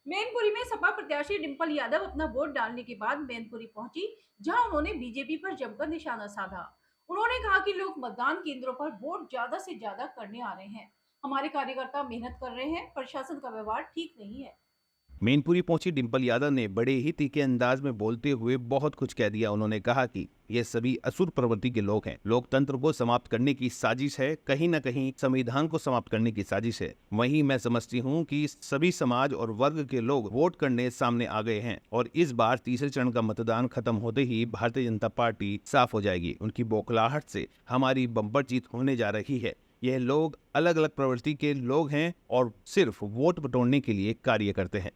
मैनपुरी में सपा प्रत्याशी डिंपल यादव अपना वोट डालने के बाद मैनपुरी पहुंची, जहां उन्होंने बीजेपी पर जमकर निशाना साधा। उन्होंने कहा कि लोग मतदान केंद्रों पर वोट ज्यादा से ज्यादा करने आ रहे हैं। हमारे कार्यकर्ता मेहनत कर रहे हैं, प्रशासन का व्यवहार ठीक नहीं है। मैनपुरी पहुंची डिंपल यादव ने बड़े ही तीखे अंदाज में बोलते हुए बहुत कुछ कह दिया। उन्होंने कहा कि ये सभी असुर प्रवृत्ति के लोग हैं। लोकतंत्र को समाप्त करने की साजिश है, कहीं न कहीं संविधान को समाप्त करने की साजिश है। वहीं मैं समझती हूं कि सभी समाज और वर्ग के लोग वोट करने सामने आ गए हैं और इस बार तीसरे चरण का मतदान खत्म होते ही भारतीय जनता पार्टी साफ हो जाएगी। उनकी बौखलाहट से हमारी बम्पर जीत होने जा रही है। यह लोग अलग अलग प्रवृत्ति के लोग हैं और सिर्फ वोट बटोरने के लिए कार्य करते हैं।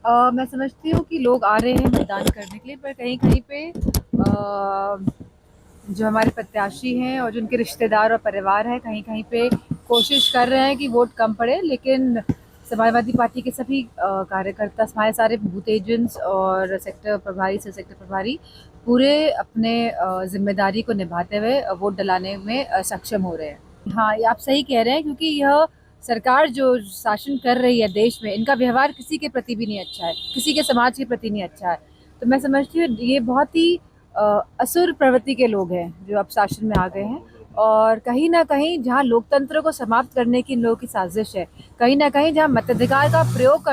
मैं समझती हूँ कि लोग आ रहे हैं मतदान करने के लिए, पर कहीं कहीं पे जो हमारे प्रत्याशी हैं और जो उनके रिश्तेदार और परिवार हैं, कहीं कहीं पे कोशिश कर रहे हैं कि वोट कम पड़े। लेकिन समाजवादी पार्टी के सभी कार्यकर्ता, हमारे सारे बूथ एजेंट्स और सेक्टर प्रभारी, से सेक्टर प्रभारी पूरे अपने जिम्मेदारी को निभाते हुए वोट डलाने में सक्षम हो रहे हैं। हाँ, ये आप सही कह रहे हैं, क्योंकि यह सरकार जो शासन कर रही है देश में, इनका व्यवहार किसी के प्रति भी नहीं अच्छा है, किसी के समाज के प्रति नहीं अच्छा है। तो मैं समझती हूँ ये बहुत ही असुर प्रवृत्ति के लोग हैं जो अब शासन में आ गए हैं। और कहीं ना कहीं जहाँ लोकतंत्र को समाप्त करने की इन लोगों की साजिश है, कहीं ना कहीं जहाँ मताधिकार का प्रयोग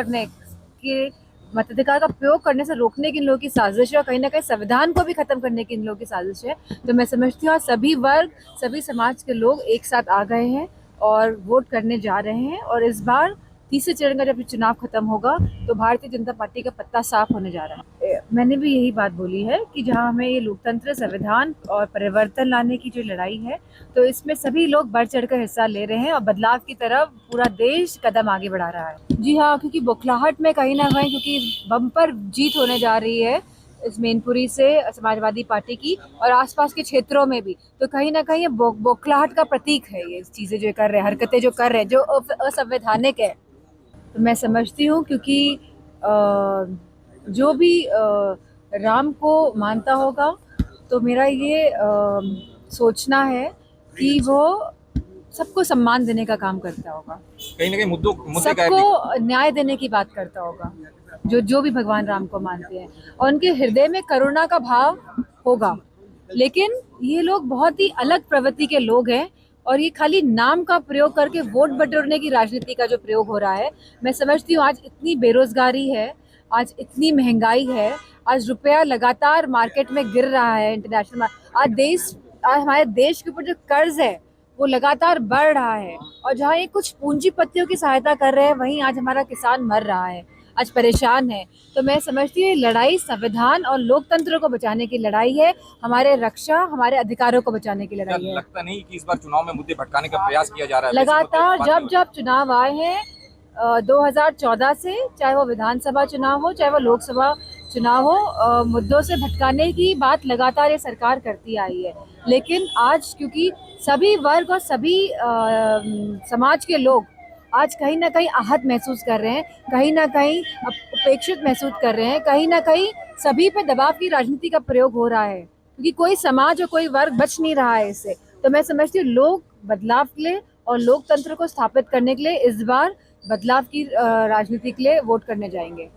करने से रोकने की इन लोगों की साजिश है, और कहीं ना कहीं संविधान को भी खत्म करने की इन लोगों की साजिश है। तो मैं समझती हूँ सभी वर्ग, सभी समाज के लोग एक साथ आ गए हैं और वोट करने जा रहे हैं। और इस बार तीसरे चरण का जब चुनाव खत्म होगा तो भारतीय जनता पार्टी का पत्ता साफ होने जा रहा है। मैंने भी यही बात बोली है कि जहां हमें ये लोकतंत्र, संविधान और परिवर्तन लाने की जो लड़ाई है, तो इसमें सभी लोग बढ़ चढ़कर हिस्सा ले रहे हैं और बदलाव की तरफ पूरा देश कदम आगे बढ़ा रहा है। जी हाँ, क्योंकि बौखलाहट में कहीं ना कहीं, क्योंकि बम्पर जीत होने जा रही है इस मैनपुरी से समाजवादी पार्टी की और आसपास के क्षेत्रों में भी, तो कहीं ना कहीं ये बौखलाहट का प्रतीक है। ये चीज़ें जो कर रहे हैं, हरकतें जो कर रहे हैं, जो असंवैधानिक है। तो मैं समझती हूँ, क्योंकि जो भी राम को मानता होगा, तो मेरा ये सोचना है कि वो सबको सम्मान देने का काम करता होगा, कहीं ना कहीं मुद्दे सबको न्याय देने की बात करता होगा, जो भी भगवान राम को मानते हैं, और उनके हृदय में करुणा का भाव होगा। लेकिन ये लोग बहुत ही अलग प्रवृत्ति के लोग हैं और ये खाली नाम का प्रयोग करके वोट बटोरने की राजनीति का जो प्रयोग हो रहा है। मैं समझती हूँ आज इतनी बेरोजगारी है, आज इतनी महंगाई है, आज रुपया लगातार मार्केट में गिर रहा है, इंटरनेशनल। आज हमारे देश के ऊपर जो कर्ज है वो लगातार बढ़ रहा है, और जहाँ ये कुछ पूंजीपतियों की सहायता कर रहे हैं, वहीं आज हमारा किसान मर रहा है, आज परेशान है। तो मैं समझती हूँ ये लड़ाई संविधान और लोकतंत्र को बचाने की लड़ाई है, हमारे रक्षा, हमारे अधिकारों को बचाने की लड़ाई है। लगता नहीं कि इस बार चुनाव में मुद्दे भटकाने का प्रयास किया जा रहा है? लगातार जब जब चुनाव आए हैं 2014 से, चाहे वो विधानसभा चुनाव हो, चाहे वो लोकसभा चुनाव हो, मुद्दों से भटकाने की बात लगातार ये सरकार करती आई है। लेकिन आज क्योंकि सभी वर्ग और सभी समाज के लोग आज कहीं ना कहीं आहत महसूस कर रहे हैं, कहीं ना कहीं उपेक्षित महसूस कर रहे हैं, कहीं ना कहीं सभी पे दबाव की राजनीति का प्रयोग हो रहा है, क्योंकि कोई समाज और कोई वर्ग बच नहीं रहा है इससे। तो मैं समझती हूँ लोग बदलाव के लिए और लोकतंत्र को स्थापित करने के लिए इस बार बदलाव की राजनीति के लिए वोट करने जाएंगे।